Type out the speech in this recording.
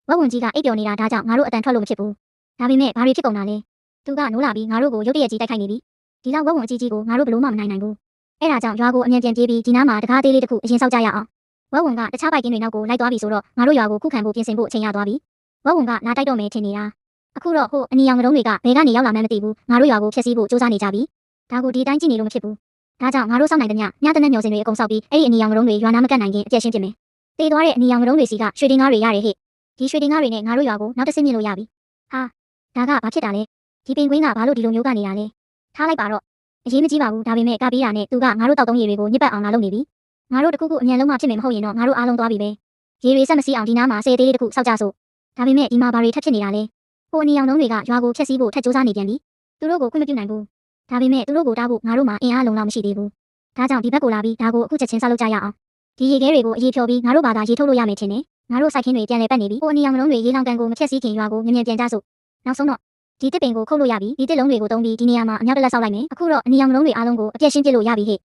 ဝက်ဝင်ကြီးကအိပ်ပျော်နေတာဒါကြောင့်ငါတို့အတန်ထွက်လို့မဖြစ်ဘူးဒါပေမဲ့ဘာတွေဖြစ်ကုန်တာလဲသူကနိုးလာပြီးငါတို့ကိုရုတ်တရက်ကြီးတိုက်ခိုက်နေပြီဒီလောက်ဝက်ဝင်အကြီးကြီးကိုငါတို့ဘလို့မှမနိုင်နိုင်ဘူးအဲ့ဒါကြောင့်ရွာကိုအမြန်ပြန်ပြေးပြီးဒီနားမှာတကားသေးလေးတစ်ခုအရင်ဆောက်ကြရအောင်ဝက်ဝင်ကတခြားပိုက်ကင်းတွေနောက်ကိုလိုက်သွားပြီဆိုတော့ငါတို့ရွာကိုခုခံဖို့ပြင်ဆင်ဖို့အချိန်ရသွားပြီဝက်ဝင်ကလာတိုက်တော့မယ်ထင်နေတာအခုတော့ဟိုအနီရောင်ကတုံးတွေကဘယ်ကနေရောက်လာမှန်းမသိဘူးငါတို့ရွာကိုဖျက်ဆီးဖို့စူးစမ်းနေကြပြီဒါကိုဒီတိုင်းကြည့်နေလို့မဖြစ်ဘူးဒါကြောင့်ငါတို့စောင့်နိုင်တဲ့ညတနက်မျောစင်တွေအကုန်ဆောက်ပြီးအဲ့ဒီအနီရောင်ကတုံးတွေရွာနာမကတ်နိုင်ခင်အပြည့်ရှင်းပြမယ်တေးသွားတဲ့အနီရောင်ကတုံးတွေစီကရွှေတင်ကားတွေရတယ်ဟဲ့ဒီရွှေတင်ကားတွေနဲ့ငါတို့ရွာကိုနောက်တစ်ဆင့်မြင့်လို့ရပြီဟာဒါကဘာဖြစ်တာလဲဒီပင်ကွင်းကဘာလို့ဒီလိုမျိုးကနေရလဲထားလိုက်ပါတော့အရေးမကြီးပါဘူးဒါပေမဲ့ကပေးတာနဲ့သူကငါတို့တောက်တုံးရည်တွေကိုညစ်ပတ်အောင်လာလုပ်နေပြီငါတို့တခုခုအမြန်လုံးမှဖြစ်မယ်မဟုတ်ရင်တော့ငါတို့အားလုံးသွားပြီပဲရေတွေဆက်မစီးအောင်ဒီနားမှာဆယ်သေးလေးတစ်ခုစောက်ကြစို့ဒါပေမဲ့ဒီမှာဘာတွေထပ်ဖြစ်နေတာလဲဟိုအနီရောင်တုံးတွေကရွာကိုဖျက်ဆီးဖို့ထပ်စူးစမ်းနေပြန်ပြီသူတို့ကိုခွင့်မပြုနိုင်ဘူးဒါပေမဲ့သူတို့ကိုတားဖို့ငါတို့မှာအင်အားလုံလောက်မရှိသေးဘူးဒါကြောင့်ဒီဘက်ကိုလာပြီးဒါကိုအခုချက်ချင်းဆောက်လုပ်ကြရအောင်ဒီရေခဲတွေကိုအရေးဖြော်ပြီးငါတို့ဘာသာရေထုတ်လို့ရမယ်ထင်တယ်ငါတို့စိုက်ခင်းတွေပြန်လဲပတ်နေပြီဟိုအနီရောင်တုံးတွေရေလောင်ကန်ကိုမဖျက်ဆီးခင်ရွာကိုမြန်မြန်ပြန်ကြစို့နောက်ဆုံးတော့ဒီတစ်ပင်ကိုခုတ်လို့ရပြီဒီတစ်လုံးတွေကိုတုံးပြီးဒီနေရာမှာအမြောက်တက်လက်ဆောက်လိုက်မယ်အခုတော့အနီရောင်လုံးတွေအားလုံးကိုအပြည့်ရှင်းပြလို့ရပြီဟဲ့